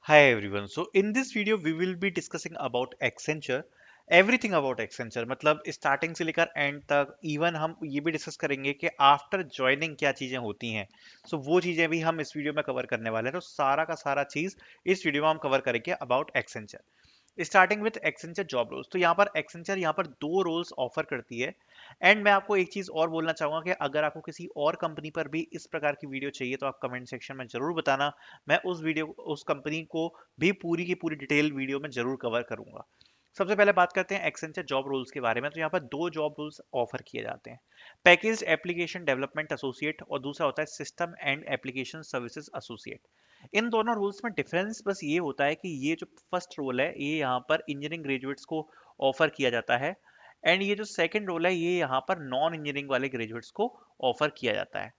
Hi everyone. So in this video we will be discussing about Accenture, everything about Accenture मतलब starting से लेकर and तक even हम ये भी डिस्कस करेंगे कि आफ्टर ज्वाइनिंग क्या चीज़ें होती हैं। सो वो चीज़ें भी हम इस वीडियो में कवर करने वाले हैं, तो सारा का सारा चीज़ इस वीडियो में हम कवर करेंगे about Accenture। Starting with Accenture job roles, तो यहाँ पर एक्सेंचर यहाँ पर दो रोल्स ऑफर करती है। एंड मैं आपको एक चीज और बोलना चाहूंगा कि अगर आपको किसी और कंपनी पर भी इस प्रकार की वीडियो चाहिए तो आप कमेंट सेक्शन में जरूर बताना। मैं उस कंपनी को भी पूरी की पूरी डिटेल वीडियो में जरूर कवर करूंगा। सबसे पहले बात करते हैं एक्सेंचर जॉब रोल्स के बारे में। तो यहाँ पर दो जॉब रोल्स ऑफर किए जाते हैं, पैकेज एप्लीकेशन डेवलपमेंट एसोसिएट और दूसरा होता है system and application services associate. इन दोनों रूल्स में डिफरेंस बस ये होता है कि ये जो फर्स्ट रोल है ये यहाँ पर इंजीनियरिंग ग्रेजुएट्स को ऑफर किया जाता है, एंड ये जो सेकंड रोल है ये यहाँ पर नॉन इंजीनियरिंग वाले ग्रेजुएट्स को ऑफर किया जाता है।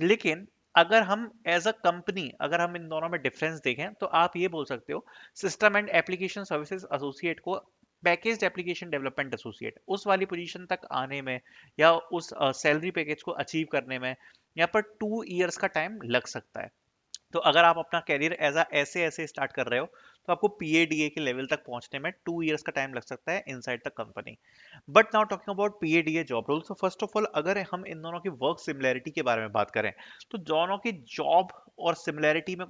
लेकिन अगर हम एज अ कंपनी अगर हम इन दोनों में डिफरेंस देखें तो आप ये बोल सकते हो system and application services associate को पैकेज्ड एप्लीकेशन डेवलपमेंट एसोसिएट उस वाली पोजीशन तक आने में या उस सैलरी पैकेज को अचीव करने में यहाँ पर 2 इयर्स का टाइम लग सकता है। तो अगर आप अपना करियर एज ऐसे ऐसे स्टार्ट कर रहे हो तो आपको पीएडीए के लेवल तक पहुंचने में 2 इयर्स का टाइम लग सकता है inside the company. But now talking about PADA job role, so first of all अगर हम इन दोनों की वर्क सिमिलैरिटी के बारे में बात करें तो दोनों की जॉब और सिमिलैरिटी में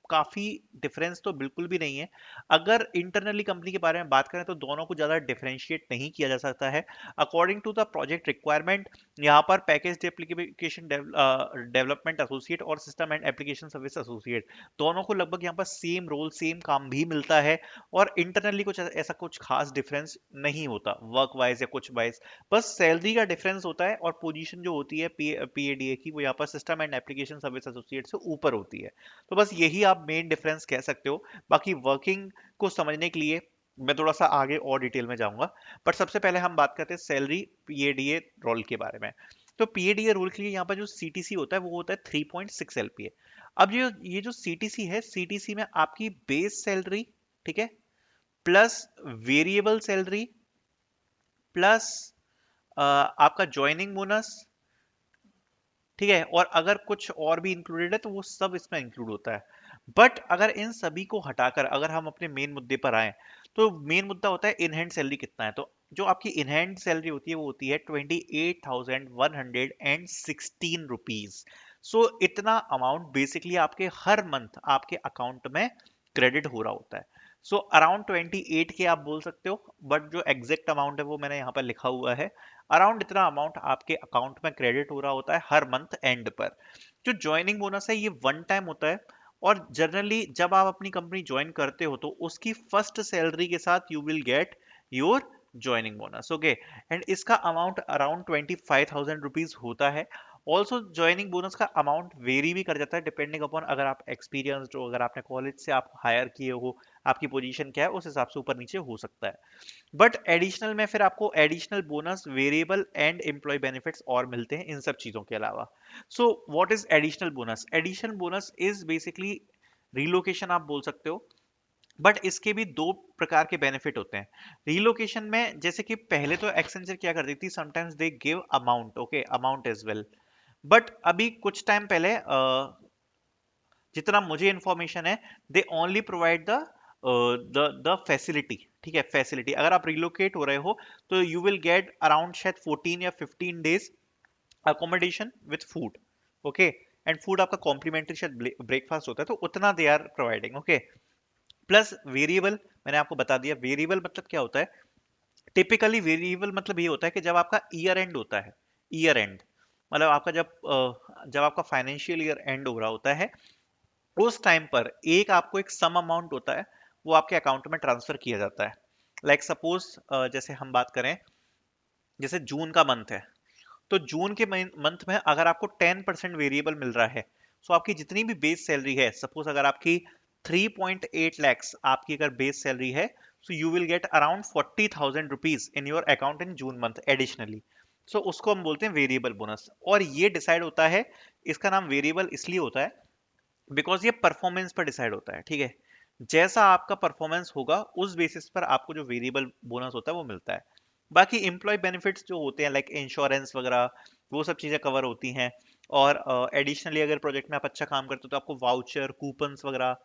काफी डिफरेंस तो बिल्कुल भी नहीं है। अगर इंटरनली कंपनी के बारे में बात करें तो दोनों को ज्यादा डिफरेंशिएट नहीं किया जा सकता है। According to the project requirement यहाँ पर पैकेज एप्लीकेशन डेवलपमेंट एसोसिएट और system and application service associate दोनों को लगभग यहाँ पर सेम रोल सेम काम भी मिलता है। और इंटरनली कुछ ऐसा कुछ खास डिफरेंस नहीं होता वर्क वाइज या कुछ वाइज। बस सैलरी का डिफरेंस होता है और पोजीशन जो होती है पीएडीए की वो यहाँ पर system and application service associate से ऊपर होती है। तो बस यही आप मेन डिफरेंस कह सकते हो। बाकी वर्किंग को समझने के लिए मैं थोड़ा सा आगे और डिटेल में जाऊंगा। बट सबसे पहले हम बात करते हैं सैलरी पीएडीए रोल के बारे में। तो पीएडीए रोल के लिए यहाँ पर जो सीटीसी होता है वो होता है 3.6 एलपीए। अब ये जो सीटीसी है, सीटीसी में आपकी बेस सैलरी, ठीक है, प्लस वेरिएबल सैलरी प्लस आपका ज्वाइनिंग बोनस, ठीक है, और अगर कुछ और भी इंक्लूडेड है तो वो सब इसमें इंक्लूड होता है। बट अगर इन सभी को हटाकर अगर हम अपने मेन मुद्दे पर आए तो मेन मुद्दा होता है इन हैंड सैलरी कितना है। तो जो आपकी इन हैंड सैलरी होती है वो होती है 28,116 रुपीज। सो इतना अमाउंट बेसिकली आपके हर मंथ आपके अकाउंट में क्रेडिट हो रहा होता है। सो अराउंड 28 के आप बोल सकते हो, बट जो एग्जैक्ट अमाउंट है वो मैंने यहाँ पर लिखा हुआ है। अराउंड इतना अमाउंट आपके अकाउंट में क्रेडिट हो रहा होता है हर मंथ एंड पर। जो ज्वाइनिंग बोनस है ये वन टाइम होता है, और जनरली जब आप अपनी कंपनी ज्वाइन करते हो तो उसकी फर्स्ट सैलरी के साथ you will get your joining bonus, okay. And इसका अमाउंट अराउंड 25,000 रुपीज होता है। ऑल्सो ज्वाइनिंग बोनस का अमाउंट वेरी भी कर जाता है डिपेंडिंग अपॉन अगर आप एक्सपीरियंस्ड हो, अगर आपने कॉलेज से आप हायर किए हो, आपकी पोजीशन क्या है उस हिसाब से ऊपर नीचे हो सकता है। बट एडिशनल में फिर आपको additional bonus variable and employ benefits और मिलते हैं इन सब चीजों के अलावा। So what is additional bonus? Additional bonus is basically relocation आप बोल सकते हो। बट इसके भी दो प्रकार के बेनिफिट होते हैं रिलोकेशन में। जैसे कि पहले तो एक्सेंचर क्या करती थी, sometimes they give amount, okay, amount as well. But अभी कुछ टाइम पहले जितना मुझे इंफॉर्मेशन है they only provide the facility, ठीक है, फैसिलिटी। अगर आप रिलोकेट हो रहे हो तो यू विल गेट अराउंड शायद 14 या 15 days accommodation with food, okay. And food आपका कॉम्प्लीमेंट्री शायद ब्रेकफास्ट होता है, तो उतना they are providing, okay. Plus variable, मैंने आपको बता दिया वेरिएबल मतलब क्या होता है। टिपिकली वेरिएबल मतलब ये होता है कि जब आपका ईयर एंड होता है, ईयर एंड मतलब आपका जब आपका फाइनेंशियल ईयर एंड हो रहा होता है उस टाइम पर एक आपको एक सम अमाउंट होता है वो आपके अकाउंट में ट्रांसफर किया जाता है। लाइक सपोज जैसे हम बात करें, जैसे जून का मंथ है, तो जून के मंथ में अगर आपको 10% वेरिएबल मिल रहा है, सो आपकी जितनी भी बेस सैलरी है, सपोज अगर आपकी 3.8 लैक्स आपकी अगर बेस सैलरी है, so you will get around 40,000 rupees in your account in June month additionally. सो उसको हम बोलते हैं वेरिएबल बोनस, और ये डिसाइड होता है, इसका नाम वेरिएबल इसलिए होता है बिकॉज ये परफॉर्मेंस पर डिसाइड होता है, ठीक है। जैसा आपका परफॉर्मेंस होगा उस बेसिस पर आपको जो वेरिएबल बोनस होता है वो मिलता है। बाकी एम्प्लॉय बेनिफिट्स जो होते हैं लाइक इंश्योरेंस वगैरह वो सब चीज़ें कवर होती हैं। और एडिशनली अगर प्रोजेक्ट में आप अच्छा काम करते हो तो आपको वाउचर कूपन्स वगैरह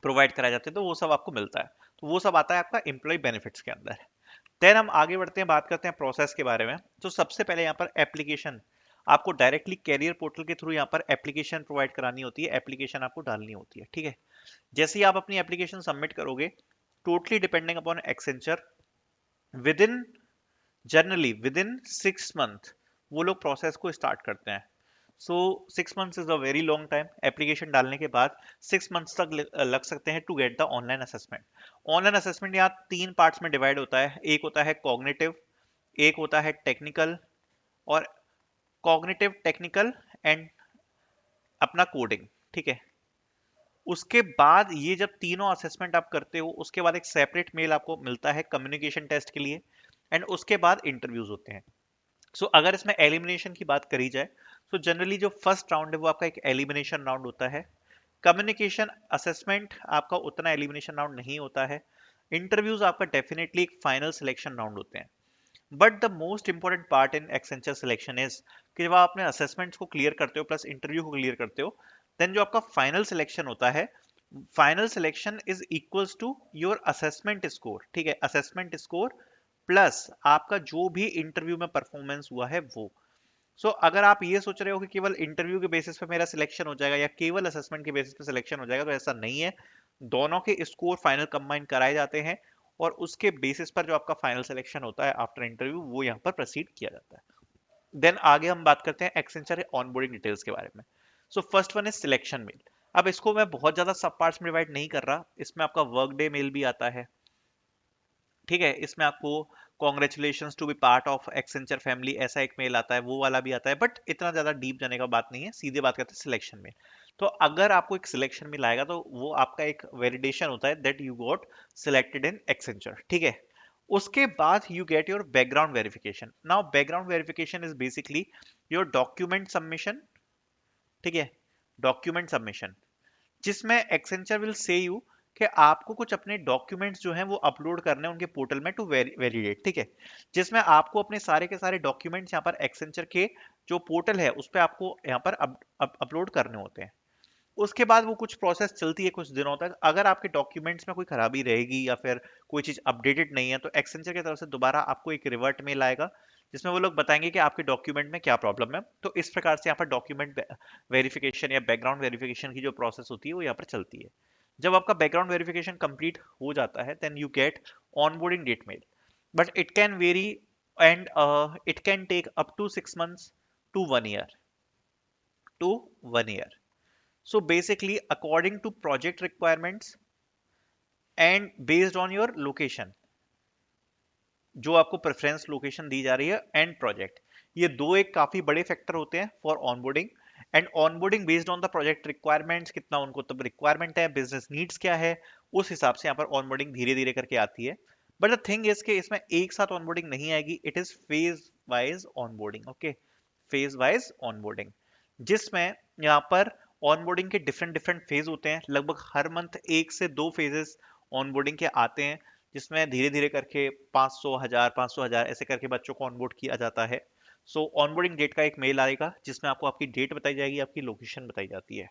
प्रोवाइड कराए जाते हैं, तो वो सब आपको मिलता है। तो वो सब आता है आपका एम्प्लॉय बेनिफिट्स के अंदर। देन हम आगे बढ़ते हैं, बात करते हैं प्रोसेस के बारे में। तो सबसे पहले यहाँ पर एप्लीकेशन, आपको डायरेक्टली कैरियर पोर्टल के थ्रू यहाँ पर एप्लीकेशन प्रोवाइड करानी होती है, एप्लीकेशन आपको डालनी होती है, ठीक है। जैसे ही आप अपनी एप्लीकेशन सबमिट करोगे, totally depending upon Accenture, with in generally with in 6 month वो लोग प्रोसेस को स्टार्ट करते हैं। So 6 months is a very long time. Application डालने के बाद 6 मंथ्स तक लग सकते हैं to get the online assessment. Online assessment यहाँ 3 पार्ट्स में डिवाइड होता है, एक होता है कॉग्निटिव, एक होता है टेक्निकल, और कॉग्निटिव, टेक्निकल एंड अपना कोडिंग, ठीक है। उसके बाद ये जब तीनों असेसमेंट आप करते हो, उसके बाद एक सेपरेट मेल आपको मिलता है कम्युनिकेशन टेस्ट के लिए, एंड उसके बाद इंटरव्यूज होते हैं। अगर इसमें एलिमिनेशन की बात करी जाए, तो जनरली जो फर्स्ट राउंड है वो आपका एक एलिमिनेशन राउंड होता है। कम्युनिकेशन असेसमेंट आपका उतना एलिमिनेशन राउंड नहीं होता है। इंटरव्यूज आपका डेफिनेटली एक फाइनल सिलेक्शन राउंड होते हैं। But the most important part in Accenture selection is कि जब आप अपने असेसमेंट्स को क्लियर करते हो प्लस इंटरव्यू को क्लियर करते हो, देन जो आपका फाइनल सिलेक्शन होता है, final selection is equals to your assessment score, ठीक है। असेसमेंट स्कोर प्लस आपका जो भी इंटरव्यू में परफॉर्मेंस हुआ है वो। अगर आप ये सोच रहे हो कि केवल इंटरव्यू के बेसिस पे मेरा सिलेक्शन हो जाएगा या केवल असेसमेंट के बेसिस पे सिलेक्शन हो जाएगा, तो ऐसा नहीं है। दोनों के स्कोर फाइनल कंबाइन कराए जाते हैं, और उसके बेसिस पर जो आपका फाइनल सिलेक्शन होता है आफ्टर इंटरव्यू, वो यहाँ पर प्रोसीड किया जाता है। देन आगे हम बात करते हैं एक्सेंचर ऑनबोर्डिंग डिटेल्स के बारे में। First one is selection mail. अब इसको मैं बहुत ज्यादा सब पार्ट्स में डिवाइड नहीं कर रहा, इसमें आपका वर्क डे मेल भी आता है, ठीक है। इसमें आपको congratulation to be part of Accenture family ऐसा एक मेल आता है, वो वाला भी आता है, बट इतना ज्यादा डीप जाने का बात नहीं है, सीधे बात करते हैं सिलेक्शन में। अगर आपको एक सिलेक्शन मेल आएगा, तो वो आपका एक वेलिडेशन होता है that you got selected in Accenture, ठीक है। उसके बाद you get your background verification. Now background verification is basically your document submission, ठीक है। डॉक्यूमेंट सबमिशन, जिसमें एक्सेंचर विल से यू कि आपको कुछ अपने डॉक्यूमेंट्स जो हैं वो अपलोड करने हैं उनके पोर्टल में टू वैलिडेट, ठीक है। जिसमें आपको अपने सारे के सारे डॉक्यूमेंट्स यहाँ पर एक्सेंचर के जो पोर्टल है उस पर आपको यहाँ पर अपलोड करने होते हैं। उसके बाद वो कुछ प्रोसेस चलती है कुछ दिनों तक। अगर आपके डॉक्यूमेंट्स में कोई खराबी रहेगी या फिर कोई चीज अपडेटेड नहीं है, तो एक्सेंचर की तरफ से दोबारा आपको एक रिवर्ट मेल आएगा, जिसमें वो लोग बताएंगे कि आपके डॉक्यूमेंट में क्या प्रॉब्लम है। तो इस प्रकार से यहाँ पर डॉक्यूमेंट वेरिफिकेशन या बैकग्राउंड वेरिफिकेशन की जो प्रोसेस होती है वो यहाँ पर चलती है। जब आपका बैकग्राउंड वेरिफिकेशन कंप्लीट हो जाता है, then you get onboarding date mail, but it can vary and it can take up to 6 months to 1 year, to 1 year. Basically, according to project requirements and based on your location, जो आपको preference location दी जा रही है and project, ये दो एक काफी बड़े फैक्टर होते हैं for onboarding. And onboarding based on the project requirements, कितना उनको तब रिक्वायरमेंट है, बिजनेस नीड्स क्या है, उस हिसाब से यहाँ पर ऑनबोर्डिंग धीरे धीरे करके आती है। बट द थिंग इज के इसमें एक साथ ऑनबोर्डिंग नहीं आएगी, it is phase wise onboarding, okay. Phase wise onboarding, जिसमें यहाँ पर ऑनबोर्डिंग के डिफरेंट डिफरेंट फेज होते हैं। लगभग हर मंथ 1 से 2 फेजेस ऑनबोर्डिंग के आते हैं, जिसमें धीरे धीरे करके 500 1000 ऐसे करके बच्चों को ऑनबोर्ड किया जाता है। ऑनबोर्डिंग डेट का एक मेल आएगा, जिसमें आपको आपकी डेट बताई जाएगी, आपकी लोकेशन बताई जाती है।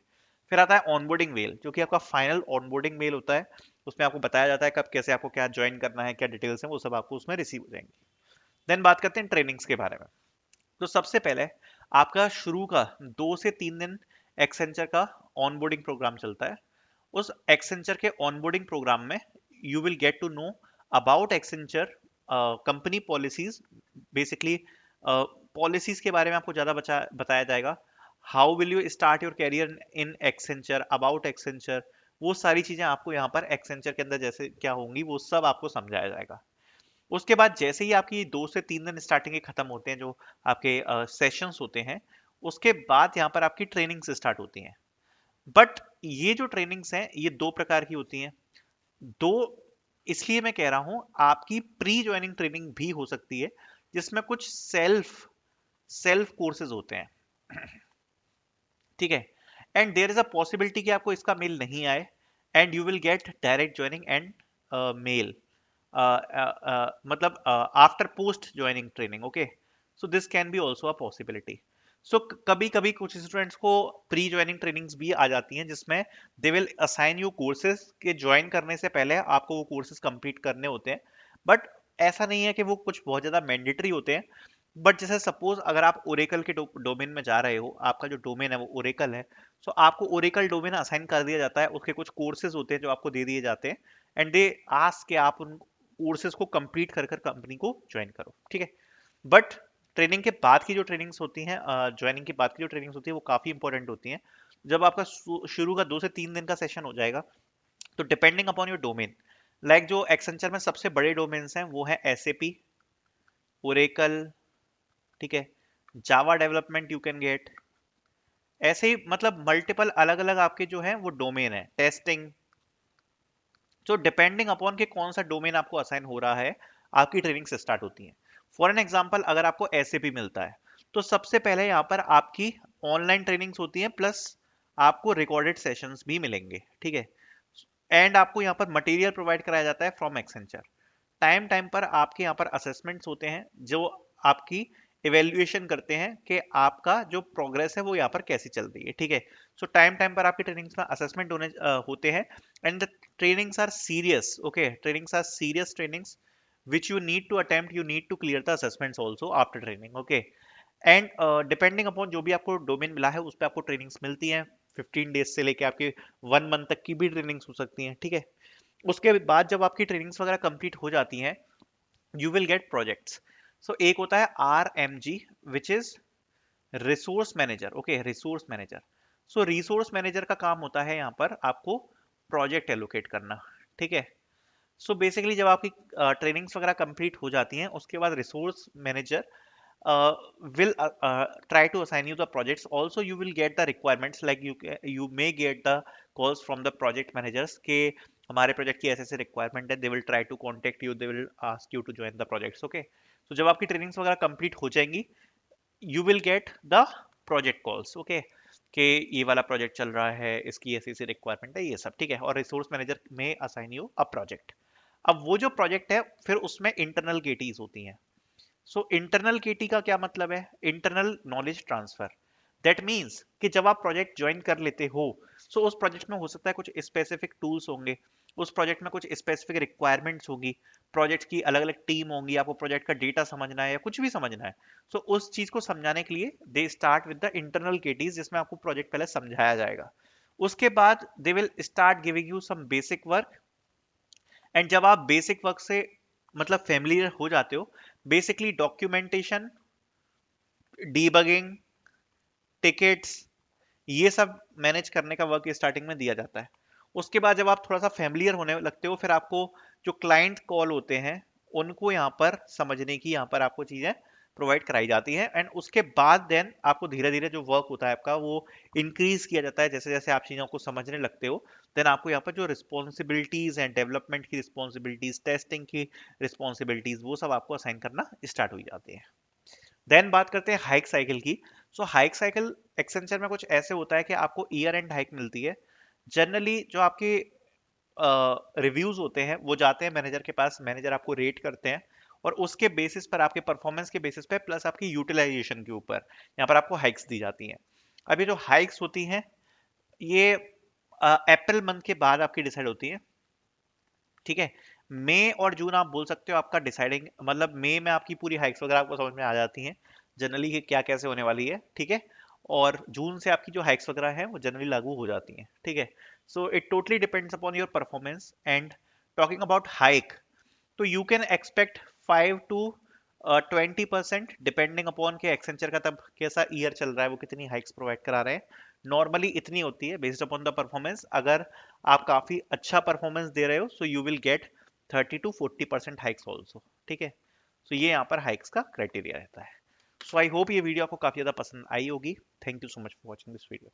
फिर आता है ऑनबोर्डिंग मेल, जो कि आपका फाइनल ऑनबोर्डिंग मेल होता है। उसमें आपको बताया जाता है कब कैसे आपको क्या ज्वाइन करना है, क्या डिटेल्स है, वो सब आपको उसमें रिसीव हो जाएंगी। देन बात करते हैं ट्रेनिंग्स के बारे में। सबसे पहले आपका शुरू का 2 से 3 दिन एक्सेंचर का ऑनबोर्डिंग प्रोग्राम चलता है। उस एक्सेंचर के ऑनबोर्डिंग प्रोग्राम में you will get to know about Accenture company policies, basically policies के बारे में आपको ज्यादा बताया जाएगा। How will you start your career in Accenture, about Accenture, वो सारी चीजें आपको यहाँ पर एक्सेंचर के अंदर जैसे क्या होंगी वो सब आपको समझाया जाएगा। उसके बाद जैसे ही आपकी 2 से 3 दिन स्टार्टिंग के खत्म होते हैं, जो आपके सेशंस होते हैं, उसके बाद यहाँ पर आपकी ट्रेनिंग्स स्टार्ट होती हैं। बट ये जो ट्रेनिंग्स हैं ये 2 प्रकार की होती हैं। दो, इसलिए मैं कह रहा हूं आपकी प्री ज्वाइनिंग ट्रेनिंग भी हो सकती है, जिसमें कुछ सेल्फ सेल्फ कोर्सेज होते हैं, ठीक है। And there is a possibility कि आपको इसका मेल नहीं आए, and you will get direct joining and mail, मतलब after post joining training, okay. This can be also a possibility. So कभी कभी कुछ स्टूडेंट्स को प्री ज्वाइनिंग ट्रेनिंग्स भी आ जाती हैं जिसमें they will assign you courses के ज्वाइन करने से पहले आपको वो कोर्सेज कंप्लीट करने होते हैं, बट ऐसा नहीं है कि वो कुछ बहुत ज्यादा मैंडेटरी होते हैं। बट जैसे सपोज अगर आप ओरेकल के डोमेन में जा रहे हो, आपका जो डोमेन है वो ओरेकल है, सो आपको ओरेकल डोमेन असाइन कर दिया जाता है, उसके कुछ कोर्सेज होते हैं जो आपको दे दिए जाते हैं, एंड दे आस्क कि आप उन कोर्सेज को कंप्लीट कर कर कंपनी को ज्वाइन करो, ठीक है। बट ट्रेनिंग के बाद की जो ट्रेनिंग्स होती हैं, ज्वाइनिंग के बाद की जो ट्रेनिंग्स होती है वो काफ़ी इंपॉर्टेंट होती हैं। जब आपका शुरू का 2 से 3 दिन का सेशन हो जाएगा, तो depending upon your domain, like जो एक्सेंचर में सबसे बड़े डोमेन्स हैं वो है एसएपी, ओरेकल, ठीक है, Java development you can get, ऐसे ही मतलब मल्टीपल अलग अलग आपके जो है वो डोमेन है, टेस्टिंग। तो डिपेंडिंग अपॉन के कौन सा डोमेन आपको असाइन हो रहा है, आपकी ट्रेनिंग से स्टार्ट होती है। फॉर एन एग्जांपल अगर आपको एसएपी मिलता है, तो सबसे पहले यहाँ पर आपकी ऑनलाइन ट्रेनिंग्स होती हैं, प्लस आपको रिकॉर्डेड सेशंस भी मिलेंगे, ठीक है। एंड आपको यहाँ पर मटेरियल प्रोवाइड कराया जाता है फ्रॉम एक्सेंचर। टाइम टाइम पर आपके यहाँ पर असेसमेंट्स होते हैं जो आपकी इवेल्युएशन करते हैं कि आपका जो प्रोग्रेस है वो यहाँ पर कैसी चल रही है, ठीक है। सो टाइम टाइम पर आपकी ट्रेनिंग्स में असेसमेंट होते हैं, and the trainings are serious, okay, trainings are serious trainings which you need to attempt, you need to clear the assessments also after training, okay। And depending upon जो भी आपको domain मिला है उस पर आपको ट्रेनिंग्स मिलती हैं, 15 डेज से लेके आपके 1 मंथ तक की भी ट्रेनिंग्स हो सकती हैं, ठीक है। उसके बाद जब आपकी ट्रेनिंग्स वगैरह कंप्लीट हो जाती हैं, यू विल गेट प्रोजेक्ट्स। सो एक होता है RMG, which is resource manager, okay, resource manager. So resource manager का काम होता है यहाँ पर आपको प्रोजेक्ट एलोकेट करना, ठीक है। सो बेसिकली जब आपकी ट्रेनिंग्स वगैरह कंप्लीट हो जाती हैं, उसके बाद resource manager will try to assign you the projects. Also you will get the requirements, like you may get the calls from the project managers के हमारे प्रोजेक्ट की ऐसे ऐसे रिक्वायरमेंट है, they will try to contact you, they will ask you to join the projects, okay. तो जब आपकी trainings वगैरह कंप्लीट हो जाएंगी, you will get the project calls, okay, कि ये वाला प्रोजेक्ट चल रहा है, इसकी ऐसी ऐसी रिक्वायरमेंट है, ये सब, ठीक है। और रिसोर्स मैनेजर में असाइन यू अ प्रोजेक्ट। अब वो जो प्रोजेक्ट है फिर उसमें इंटरनल केटीज होती हैं। सो इंटरनल केटी का क्या मतलब है? Internal knowledge transfer. That means कि जब आप प्रोजेक्ट ज्वाइन कर लेते हो, सो उस प्रोजेक्ट में हो सकता है कुछ स्पेसिफिक टूल्स होंगे, उस प्रोजेक्ट में कुछ स्पेसिफिक रिक्वायरमेंट्स होगी, प्रोजेक्ट की अलग अलग टीम होंगी, आपको प्रोजेक्ट का डेटा समझना है या कुछ भी समझना है। सो उस चीज को समझाने के लिए they start with the internal KTs, जिसमें आपको प्रोजेक्ट पहले समझाया जाएगा। उसके बाद they will start giving you some basic work, and जब आप बेसिक वर्क से मतलब फेमिलियर हो जाते हो, बेसिकली डॉक्यूमेंटेशन, डीबगिंग, टिकट्स, ये सब मैनेज करने का वर्क स्टार्टिंग में दिया जाता है। उसके बाद जब आप थोड़ा सा फेमिलियर होने लगते हो, फिर आपको जो क्लाइंट कॉल होते हैं उनको यहाँ पर समझने की यहाँ पर आपको चीजें प्रोवाइड कराई जाती है, एंड उसके बाद देन आपको धीरे धीरे जो वर्क होता है आपका वो इंक्रीज किया जाता है, जैसे जैसे आप चीजों को समझने लगते हो। देन आपको यहाँ पर जो रिस्पॉन्सिबिलिटीज हैं, डेवलपमेंट की रिस्पॉन्सिबिलिटीज, टेस्टिंग की रिस्पॉन्सिबिलिटीज, वो सब आपको असाइन करना स्टार्ट हो जाती है। देन बात करते हैं हाइक साइकिल की। सो हाइक साइकिल एक्सेंचर में कुछ ऐसे होता है कि आपको ईयर एंड हाइक मिलती है। जनरली जो आपके रिव्यूज होते हैं वो जाते हैं मैनेजर के पास, मैनेजर आपको रेट करते हैं, और उसके बेसिस पर, आपके परफॉर्मेंस के बेसिस पे, प्लस आपकी यूटिलाइजेशन के ऊपर यहाँ पर आपको हाइक्स दी जाती हैं। अब ये जो हाइक्स होती हैं, ये अप्रैल मंथ के बाद आपकी डिसाइड होती है, ठीक है। मई और जून आप बोल सकते हो आपका डिसाइडिंग, मतलब मई में आपकी पूरी हाइक्स वगैरह आपको समझ में आ जाती हैं जनरली कि क्या कैसे होने वाली है, ठीक है। और जून से आपकी जो हाइक्स वगैरह हैं वो जनरली लागू हो जाती हैं, ठीक है। So it totally depends upon your performance. And talking about hike, तो you can expect 5 to 20% depending upon के एक्सेंचर का तब कैसा ईयर चल रहा है, वो कितनी हाइक्स प्रोवाइड करा रहे हैं। नॉर्मली इतनी होती है बेस्ड अपॉन द परफॉर्मेंस। अगर आप काफी अच्छा परफॉर्मेंस दे रहे हो, सो you will gate 30 to 40% hikes also, ठीक है। सो ये यहाँ पर हाइक्स का क्राइटेरिया रहता है। सो आई होप ये वीडियो आपको काफी ज्यादा पसंद आई होगी। Thank you so much for watching this video.